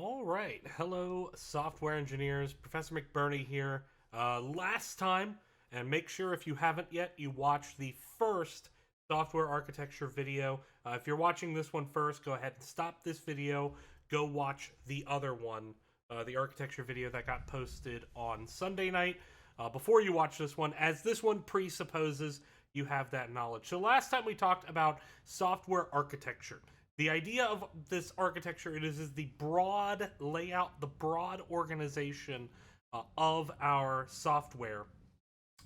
All right. Hello, software engineers. Professor McBurney here. Last time, and make sure if you haven't yet, you watch the first software architecture video. If you're watching this one first, go ahead and stop this video. Go watch the other one, the architecture video that got posted on Sunday night. Before you watch this one, as this one presupposes you have that knowledge. So last time we talked about software architecture. The idea of this architecture is the broad layout, the broad organization of our software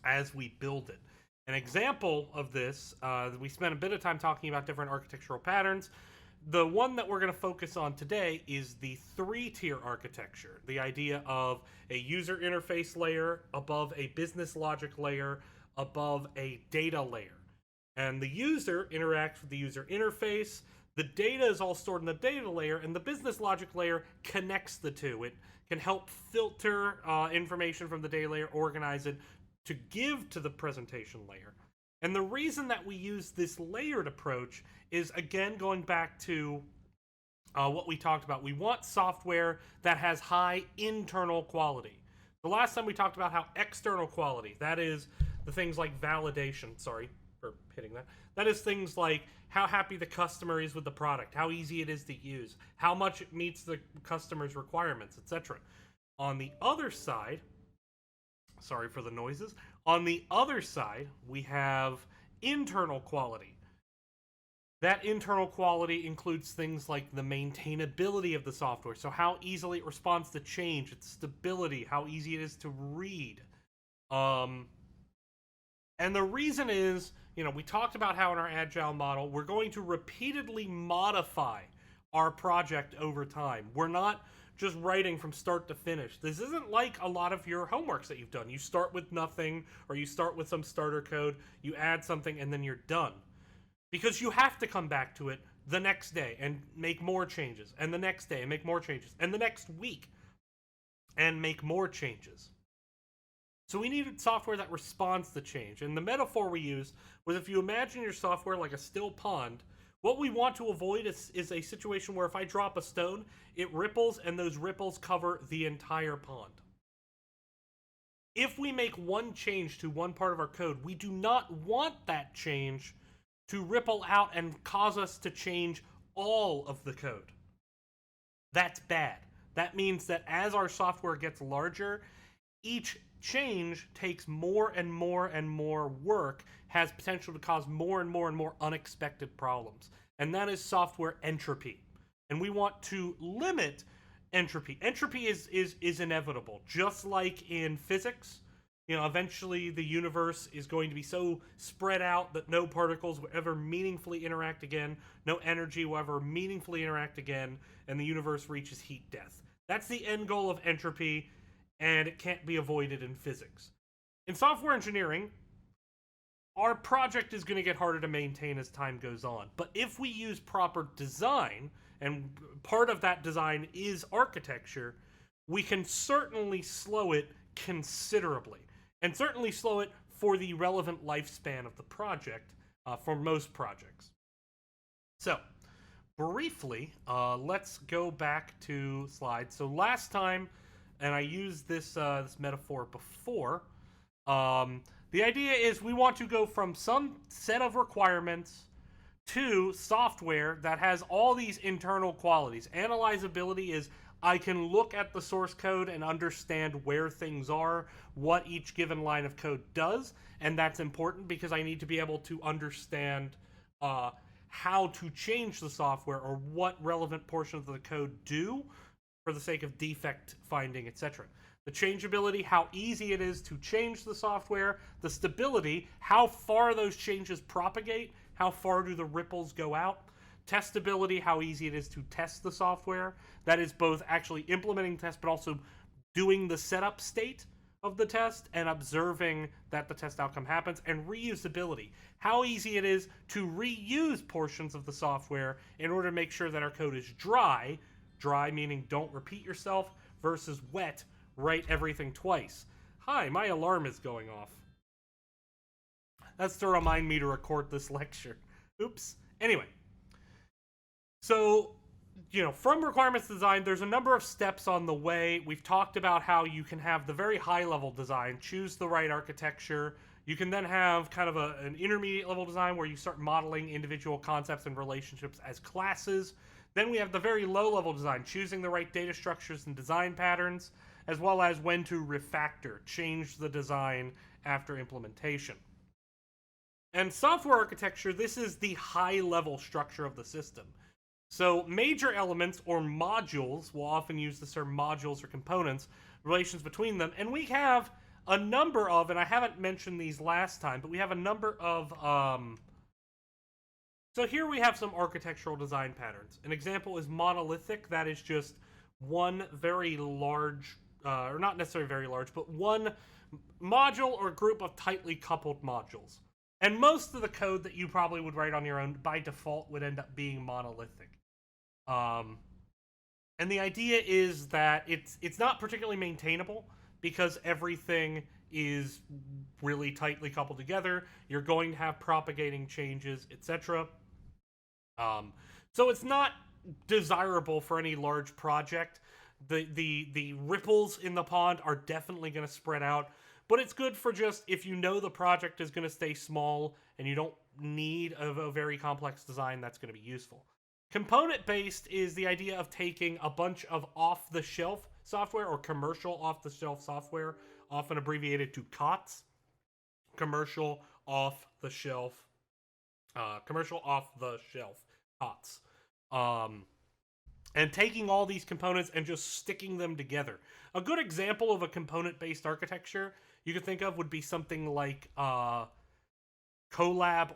as we build it. An example of this, we spent a bit of time talking about different architectural patterns. The one that we're going to focus on today is the three-tier architecture. The idea of a user interface layer above a business logic layer above a data layer. And the user interacts with the user interface. The data is all stored in the data layer, and the business logic layer connects the two. It can help filter information from the data layer, organize it to give to the presentation layer. And the reason that we use this layered approach is, again, going back to what we talked about. We want software that has high internal quality. The last time we talked about how external quality, that is the things like validation, sorry for hitting that, that is things like how happy the customer is with the product, how easy it is to use, how much it meets the customer's requirements, etc. On the other side, sorry for the noises, on the other side, we have internal quality. That internal quality includes things like the maintainability of the software, so how easily it responds to change, its stability, how easy it is to read. And the reason is, we talked about how in our agile model, we're going to repeatedly modify our project over time. We're not just writing from start to finish. This isn't like a lot of your homeworks that you've done. You start with nothing, or you start with some starter code, you add something, and then you're done. Because you have to come back to it the next day and make more changes, and the next day and make more changes, and the next week and make more changes. So we needed software that responds to change. And the metaphor we used was, if you imagine your software like a still pond, what we want to avoid is a situation where if I drop a stone, it ripples and those ripples cover the entire pond. If we make one change to one part of our code, we do not want that change to ripple out and cause us to change all of the code. That's bad. That means that as our software gets larger, each change takes more and more and more work, has potential to cause more and more and more unexpected problems. And that is software entropy. And we want to limit entropy. Entropy is inevitable. Just like in physics, eventually the universe is going to be so spread out that no particles will ever meaningfully interact again, no energy will ever meaningfully interact again, and the universe reaches heat death. That's the end goal of entropy, and it can't be avoided in physics. In software engineering, our project is going to get harder to maintain as time goes on. But if we use proper design, and part of that design is architecture, we can certainly slow it considerably. And certainly slow it for the relevant lifespan of the project, for most projects. So, briefly, let's go back to slides. So last time, and I used this metaphor before, the idea is we want to go from some set of requirements to software that has all these internal qualities. Analyzability is, I can look at the source code and understand where things are, what each given line of code does, and that's important because I need to be able to understand how to change the software or what relevant portions of the code do for the sake of defect finding, etc. The changeability, how easy it is to change the software. The stability, how far those changes propagate, how far do the ripples go out. Testability, how easy it is to test the software. That is both actually implementing tests, but also doing the setup state of the test and observing that the test outcome happens. And reusability, how easy it is to reuse portions of the software in order to make sure that our code is dry meaning don't repeat yourself, versus wet, write everything twice. Hi, my alarm is going off. That's to remind me to record this lecture. Oops. Anyway. So, from requirements design, there's a number of steps on the way. We've talked about how you can have the very high level design, choose the right architecture. You can then have kind of an intermediate level design where you start modeling individual concepts and relationships as classes. Then we have the very low level design, choosing the right data structures and design patterns, as well as when to refactor, change the design after implementation. And software architecture, this is the high level structure of the system. So major elements or modules, we'll often use the term modules or components, relations between them, and we have a number of, and I haven't mentioned these last time, but we have a number of, so here we have some architectural design patterns. An example is monolithic, that is just one very large, or not necessarily very large, but one module or group of tightly coupled modules. And most of the code that you probably would write on your own by default would end up being monolithic. And the idea is that it's not particularly maintainable because everything is really tightly coupled together. You're going to have propagating changes, etc. So it's not desirable for any large project. The ripples in the pond are definitely going to spread out, but it's good for just if you know the project is going to stay small and you don't need a very complex design, that's going to be useful. Component-based is the idea of taking a bunch of off-the-shelf software or commercial off-the-shelf software, often abbreviated to COTS. Commercial off-the-shelf COTS. And taking all these components and just sticking them together. A good example of a component-based architecture you could think of would be something like Colab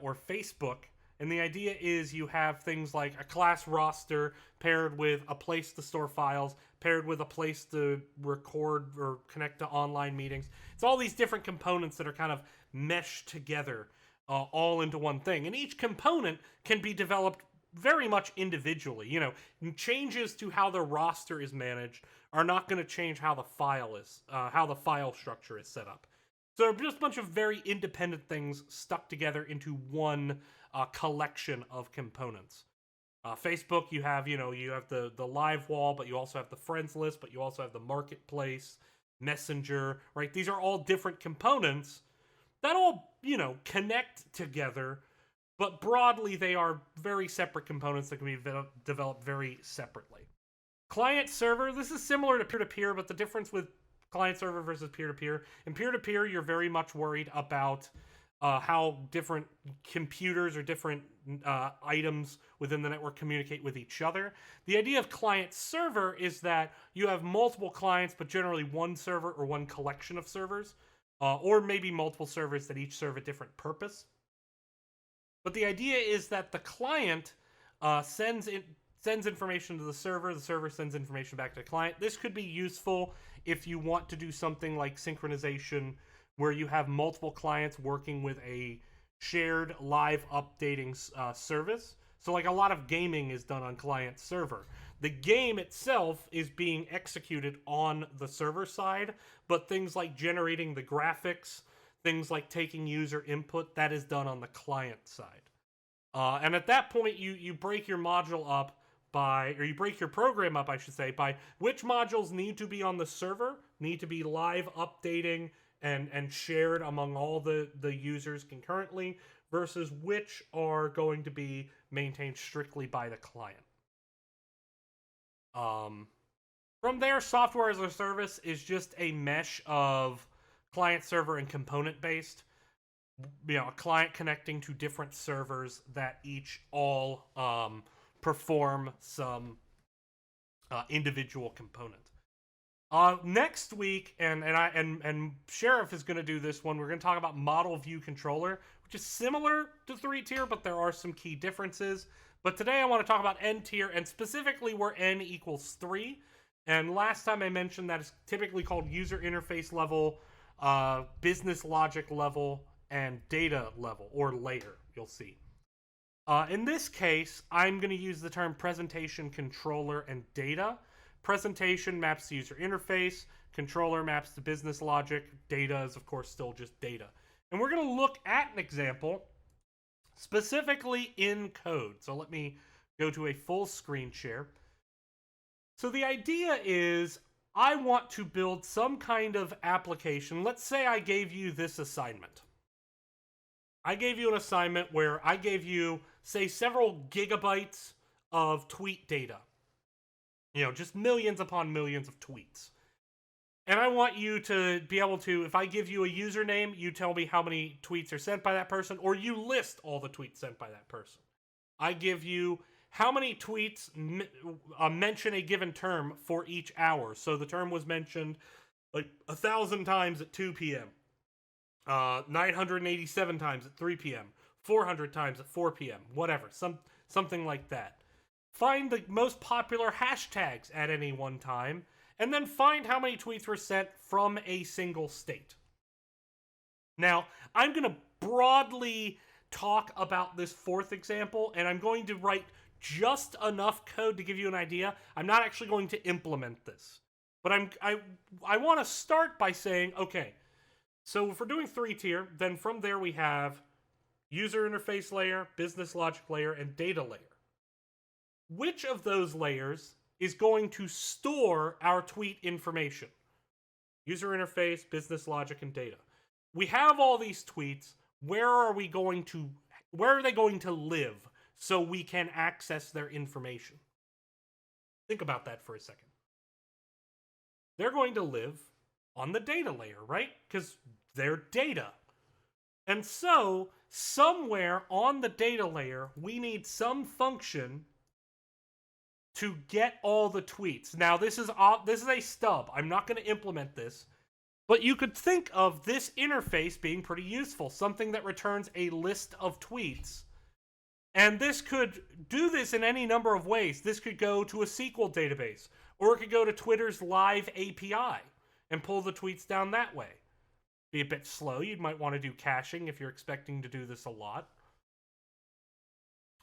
or Facebook. And the idea is you have things like a class roster paired with a place to store files, paired with a place to record or connect to online meetings. It's all these different components that are kind of meshed together all into one thing. And each component can be developed very much individually. Changes to how the roster is managed are not going to change how the file structure is set up. So they're just a bunch of very independent things stuck together into one collection of components. Facebook, you have the live wall, but you also have the friends list, but you also have the marketplace, Messenger, right? These are all different components that all, connect together, but broadly they are very separate components that can be developed very separately. Client server, this is similar to peer-to-peer, but the difference with client server versus peer-to-peer, in peer-to-peer you're very much worried about how different computers or different items within the network communicate with each other. The idea of client server is that you have multiple clients, but generally one server or one collection of servers, or maybe multiple servers that each serve a different purpose. But the idea is that the client sends information to the server sends information back to the client. This could be useful if you want to do something like synchronization, where you have multiple clients working with a shared live updating service. So like a lot of gaming is done on client server. The game itself is being executed on the server side, but things like generating the graphics, things like taking user input, that is done on the client side. And at that point, you break your module up you break your program up, I should say, by which modules need to be on the server, need to be live updating and shared among all the users concurrently, versus which are going to be maintained strictly by the client. From there, software as a service is just a mesh of client server and component based. A client connecting to different servers that each all perform some individual component. Next week, and Sheriff is going to do this one, we're going to talk about model view controller, which is similar to 3-tier, but there are some key differences. But today I want to talk about N-tier, and specifically where N equals 3. And last time I mentioned that it's typically called user interface level, business logic level, and data level, or layer, you'll see. In this case, I'm going to use the term presentation, controller, and data. Presentation maps to user interface, controller maps to business logic, data is of course still just data. And we're going to look at an example specifically in code. So let me go to a full screen share. So the idea is I want to build some kind of application. Let's say I gave you this assignment. I gave you an assignment where I gave you, say, several gigabytes of tweet data. Just millions upon millions of tweets. And I want you to be able to, if I give you a username, you tell me how many tweets are sent by that person, or you list all the tweets sent by that person. I give you how many tweets mention a given term for each hour. So the term was mentioned like 1,000 times at 2 p.m., 987 times at 3 p.m., 400 times at 4 p.m., whatever, something like that. Find the most popular hashtags at any one time, and then find how many tweets were sent from a single state. Now, I'm going to broadly talk about this fourth example, and I'm going to write just enough code to give you an idea. I'm not actually going to implement this. But I want to start by saying, okay, so if we're doing 3-tier, then from there we have user interface layer, business logic layer, and data layer. Which of those layers is going to store our tweet information? User interface, business logic, and data. We have all these tweets. Where are they going to live so we can access their information? Think about that for a second. They're going to live on the data layer, right? Because they're data. And so, somewhere on the data layer, we need some function to get all the tweets. Now, this is a stub. I'm not going to implement this. But you could think of this interface being pretty useful. Something that returns a list of tweets. And this could do this in any number of ways. This could go to a SQL database. Or it could go to Twitter's live API and pull the tweets down that way. Be a bit slow. You might want to do caching if you're expecting to do this a lot.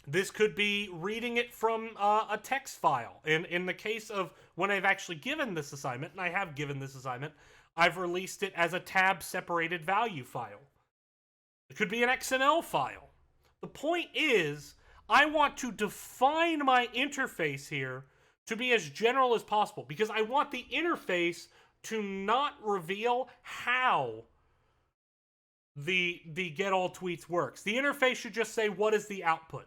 This could be reading it from a text file. In the case of when I've actually given this assignment, and I have given this assignment, I've released it as a tab-separated value file. It could be an XML file. The point is, I want to define my interface here to be as general as possible, because I want the interface to not reveal how the get all tweets works. The interface should just say, what is the output?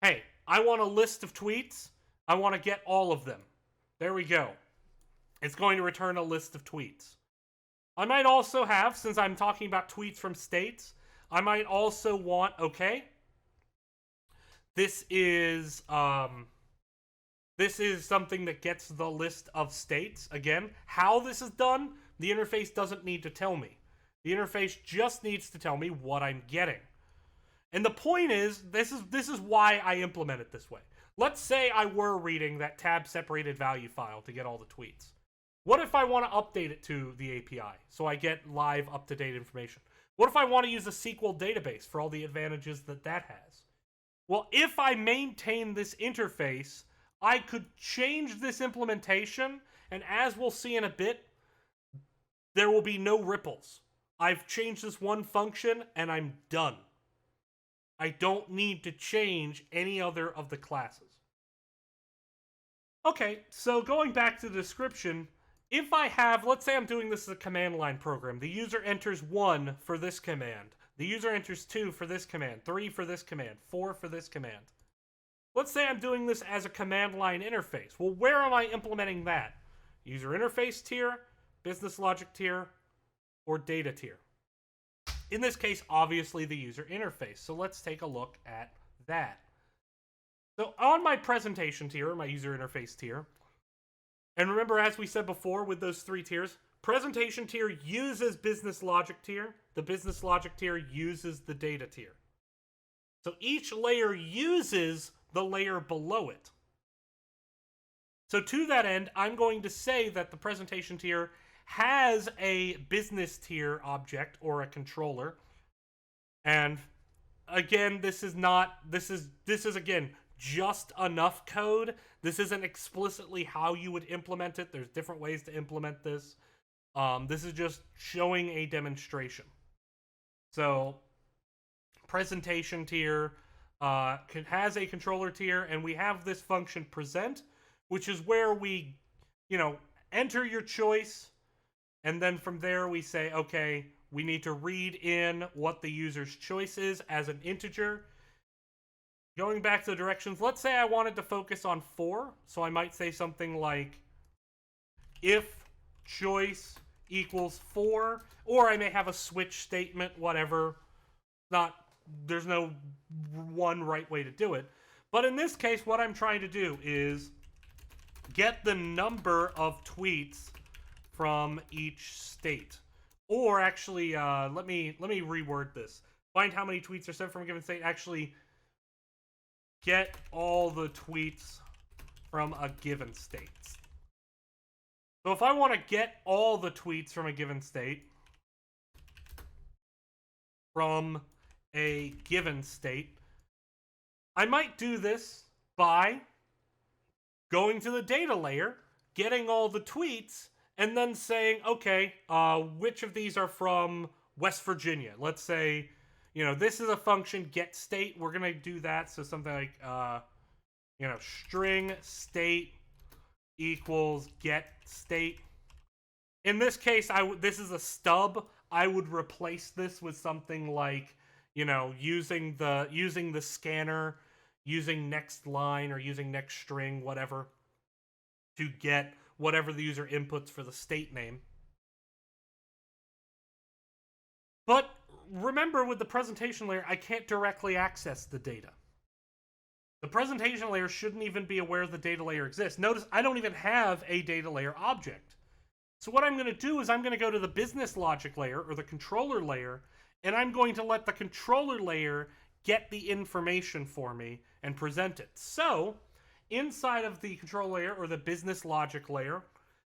Hey, I want a list of tweets. I want to get all of them. There we go. It's going to return a list of tweets. I might also have, since I'm talking about tweets from states, I might also want, okay, this is something that gets the list of states. Again, how this is done, the interface doesn't need to tell me. The interface just needs to tell me what I'm getting. And the point is, this is why I implement it this way. Let's say I were reading that tab-separated value file to get all the tweets. What if I want to update it to the API so I get live, up-to-date information? What if I want to use a SQL database for all the advantages that has? Well, if I maintain this interface, I could change this implementation, and as we'll see in a bit, there will be no ripples. I've changed this one function, and I'm done. I don't need to change any other of the classes. Okay, so going back to the description, if I have, let's say I'm doing this as a command line program. The user enters 1 for this command. The user enters 2 for this command. 3 for this command. 4 for this command. Let's say I'm doing this as a command line interface. Well, where am I implementing that? User interface tier, business logic tier, or data tier? In this case, obviously the user interface. So let's take a look at that. So on my presentation tier, my user interface tier, and remember, as we said before with those 3 tiers, presentation tier uses business logic tier. The business logic tier uses the data tier. So each layer uses the layer below it. So to that end, I'm going to say that the presentation tier has a business tier object or a controller. And again, this is again just enough code. This isn't explicitly how you would implement it. There's different ways to implement this. This is just showing a demonstration. So presentation tier has a controller tier, and we have this function present, which is where we, enter your choice, and then from there we say, okay, we need to read in what the user's choice is as an integer. Going back to the directions, let's say I wanted to focus on 4, so I might say something like if choice equals 4, or I may have a switch statement, whatever. There's no one right way to do it. But in this case, what I'm trying to do is get the number of tweets from each state. Or actually, let me reword this. Find how many tweets are sent from a given state. Actually, get all the tweets from a given state. So if I want to get all the tweets from a given state, I might do this by going to the data layer, getting all the tweets, and then saying, okay, which of these are from West Virginia? Let's say, this is a function, get state. We're going to do that. So something like, string state equals get state. In this case, this is a stub. I would replace this with something like, using the scanner, using next line or using next string, whatever, to get whatever the user inputs for the state name. But remember, with the presentation layer, I can't directly access the data. The presentation layer shouldn't even be aware the data layer exists. Notice I don't even have a data layer object. So what I'm going to do is I'm going to go to the business logic layer or the controller layer, and I'm going to let the controller layer get the information for me and present it. So inside of the control layer or the business logic layer,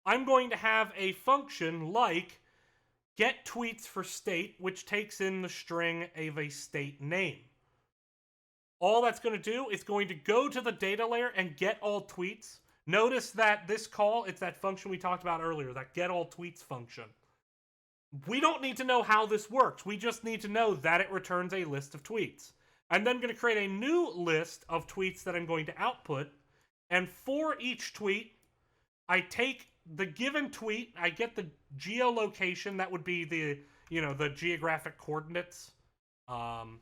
I'm going to have a function like get tweets for state, which takes in the string of a state name. All that's going to do is going to go to the data layer and get all tweets. Notice that this call, it's that function we talked about earlier, that get all tweets function. We don't need to know how this works. We just need to know that it returns a list of tweets. I'm then going to create a new list of tweets that I'm going to output. And for each tweet, I take the given tweet, I get the geolocation, that would be the geographic coordinates. And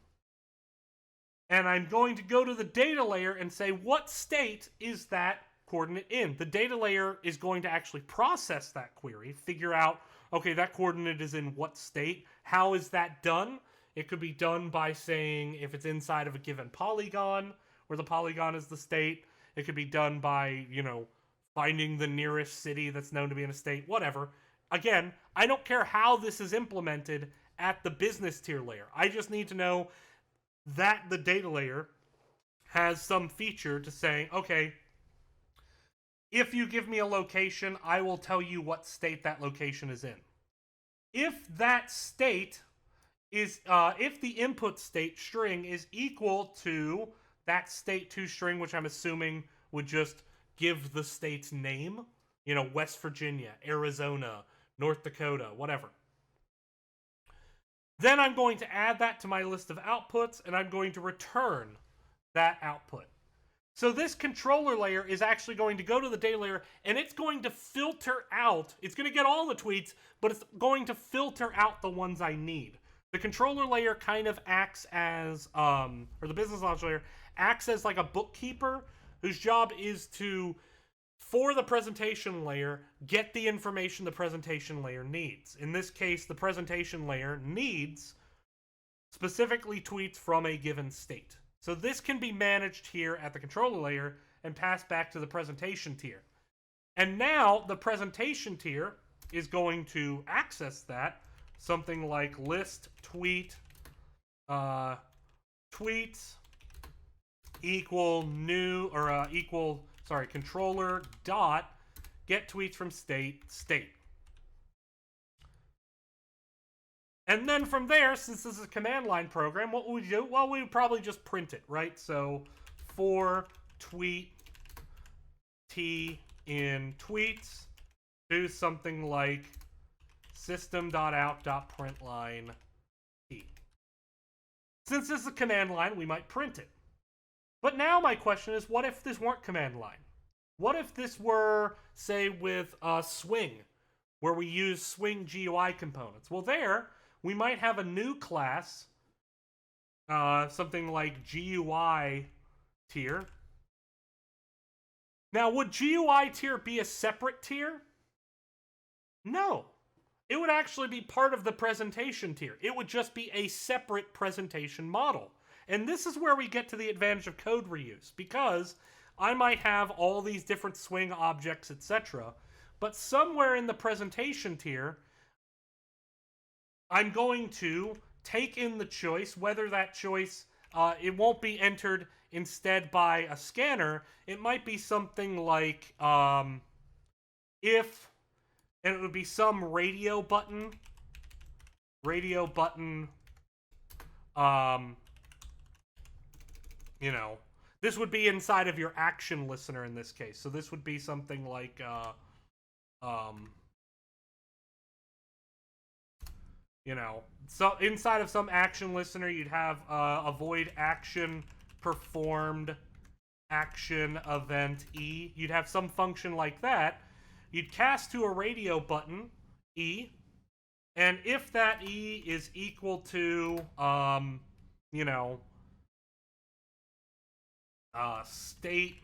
I'm going to go to the data layer and say, what state is that coordinate in? The data layer is going to actually process that query, figure out, okay, that coordinate is in what state. How is that done? It could be done by saying if it's inside of a given polygon, where the polygon is the state. It could be done by, finding the nearest city that's known to be in a state, whatever. Again, I don't care how this is implemented at the business tier layer. I just need to know that the data layer has some feature to say, okay, if you give me a location, I will tell you what state that location is in. If that state is, if the input state string is equal to that state2 string, which I'm assuming would just give the state's name, West Virginia, Arizona, North Dakota, whatever. Then I'm going to add that to my list of outputs, and I'm going to return that output. So this controller layer is actually going to go to the data layer, and it's going to filter out. It's going to get all the tweets, but it's going to filter out the ones I need. The controller layer kind of acts as, or the business logic layer acts as like a bookkeeper whose job is to, for the presentation layer, get the information the presentation layer needs. In this case, the presentation layer needs specifically tweets from a given state. So this can be managed here at the controller layer and passed back to the presentation tier. And now the presentation tier is going to access that, something like list tweet tweets equal new, or controller dot get tweets from state. And then from there, since this is a command line program, what would we do? Well, we would probably just print it, right? So for tweet t in tweets, do something like system.out.println t. Since this is a command line, we might print it. But now my question is, what if this weren't command line? What if this were, say, with Swing, where we use Swing GUI components? Well, there, we might have a new class, something like GUI tier. Now, would GUI tier be a separate tier? No. It would actually be part of the presentation tier. It would just be a separate presentation model. And this is where we get to the advantage of code reuse, because I might have all these different Swing objects, etc., but somewhere in the presentation tier, I'm going to take in the choice, whether that choice, it won't be entered instead by a scanner. It might be something like if, and it would be some radio button, you know, this would be inside of your action listener in this case. So this would be something like, you know, so inside of some action listener, you'd have avoid action performed action event E. You'd have some function like that. You'd cast to a radio button E, and if that E is equal to, you know, state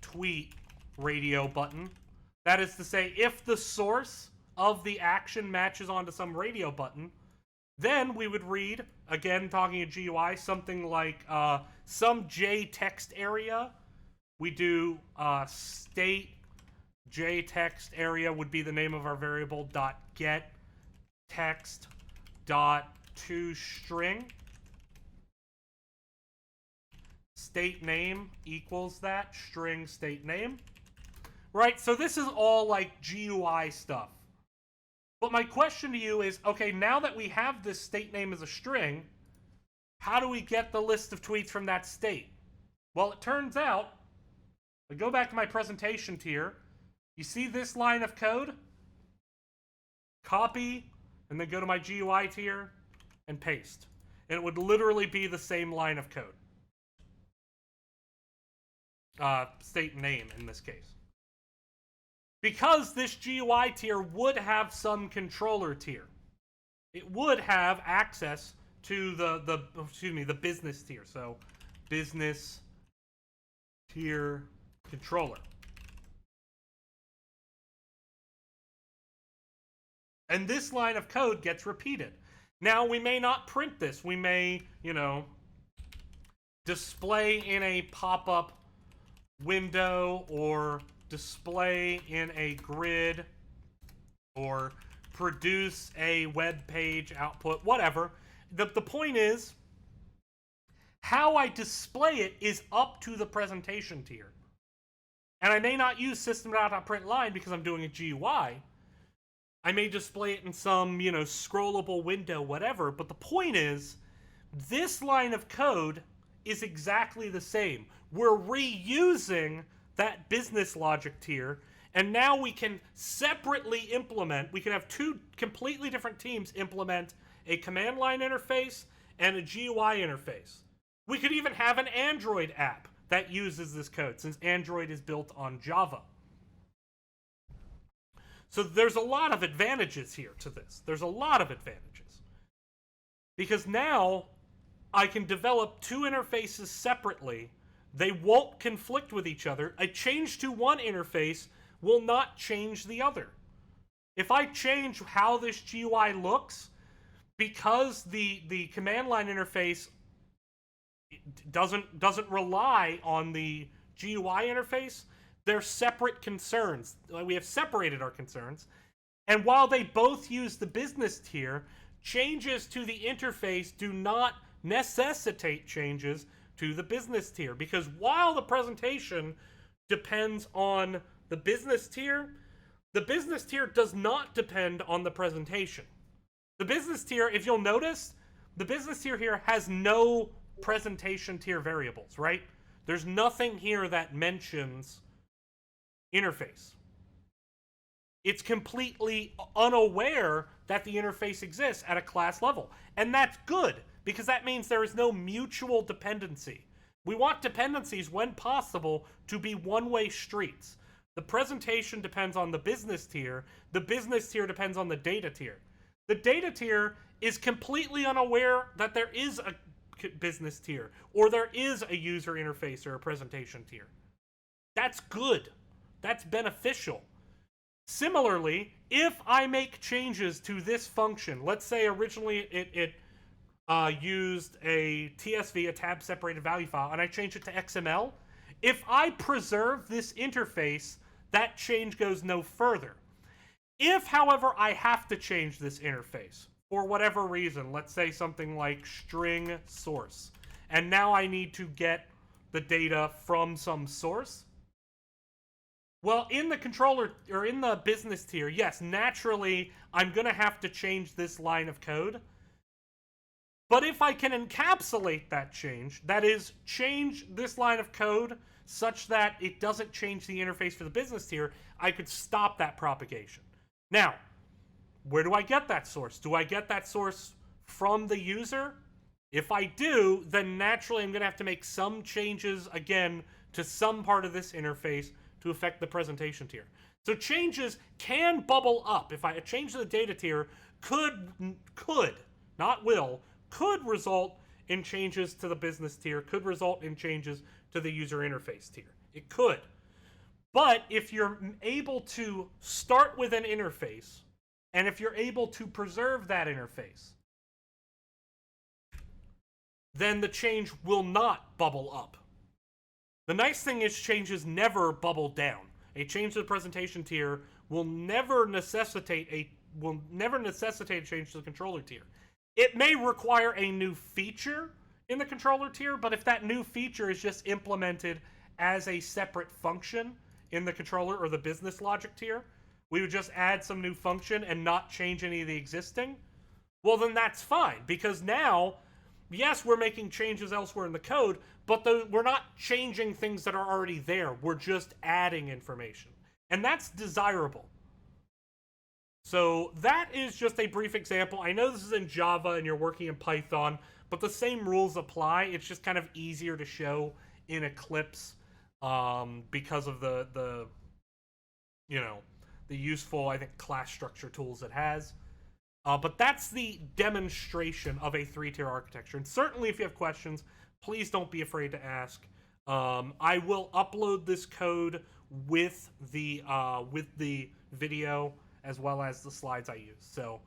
tweet radio button. That is to say, if the source of the action matches onto some radio button, then we would read, again talking to GUI, something like some J text area. We do state J text area would be the name of our variable dot get text dot to string. State name equals that, string state name. Right, so this is all like GUI stuff. But my question to you is, okay, now that we have this state name as a string, how do we get the list of tweets from that state? Well, it turns out, I go back to my presentation tier, you see this line of code? Copy, and then go to my GUI tier, and paste. And it would literally be the same line of code. State name in this case. Because this GUI tier would have some controller tier. It would have access to the business tier. So business tier controller. And this line of code gets repeated. Now we may not print this. We may, you know, display in a pop-up window or display in a grid or produce a web page output, whatever. The point is, how I display it is up to the presentation tier. And I may not use system.out.println because I'm doing a GUI. I may display it in some, you know, scrollable window, whatever. But the point is, this line of code is exactly the same. We're reusing that business logic tier, and now we can separately implement, we can have two completely different teams implement a command line interface and a GUI interface. We could even have an Android app that uses this code, since Android is built on Java. So there's a lot of advantages here to this. There's a lot of advantages. Because now I can develop two interfaces separately. They won't conflict with each other. A change to one interface will not change the other. If I change how this GUI looks, because the command line interface doesn't rely on the GUI interface, they're separate concerns. We have separated our concerns. And while they both use the business tier, changes to the interface do not necessitate changes to the business tier. Because while the presentation depends on the business tier does not depend on the presentation. The business tier, if you'll notice, the business tier here has no presentation tier variables, right? There's nothing here that mentions interface. It's completely unaware that the interface exists at a class level. And that's good, because that means there is no mutual dependency We want dependencies, when possible, to be one-way streets. The presentation depends on the business tier. The business tier depends on the data tier. The data tier is completely unaware that there is a business tier, or there is a user interface or a presentation tier. That's good. That's beneficial. Similarly, if I make changes to this function, let's say originally it used a TSV, a tab separated value file, and I change it to XML, if I preserve this interface, that change goes no further. If, however, I have to change this interface for whatever reason, let's say something like string source, and now I need to get the data from some source, well, in the controller, or in the business tier, yes, naturally, I'm going to have to change this line of code. But if I can encapsulate that change, that is, change this line of code such that it doesn't change the interface for the business tier, I could stop that propagation. Now, where do I get that source? Do I get that source from the user? If I do, then naturally I'm going to have to make some changes, again, to some part of this interface to affect the presentation tier. So changes can bubble up. If I change the data tier, could, not will, could result in changes to the business tier, could result in changes to the user interface tier. It could. But if you're able to start with an interface, and if you're able to preserve that interface, then the change will not bubble up. The nice thing is changes never bubble down. A change to the presentation tier will never necessitate a change to the controller tier. It may require a new feature in the controller tier, but if that new feature is just implemented as a separate function in the controller or the business logic tier, we would just add some new function and not change any of the existing, well, then that's fine, because now, yes, we're making changes elsewhere in the code, but we're not changing things that are already there. We're just adding information. And that's desirable. So that is just a brief example. I know this is in Java and you're working in Python, but the same rules apply. It's just kind of easier to show in Eclipse because of the useful, I think, class structure tools it has. But that's the demonstration of a 3-tier architecture. And certainly if you have questions, please don't be afraid to ask. I will upload this code with the video as well as the slides I use. So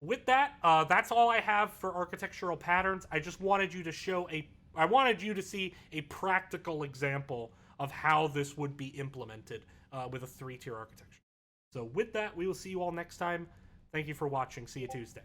with that, that's all I have for architectural patterns. I just wanted you to I wanted you to see a practical example of how this would be implemented with a 3-tier architecture. So with that, we will see you all next time. Thank you for watching. See you Tuesday.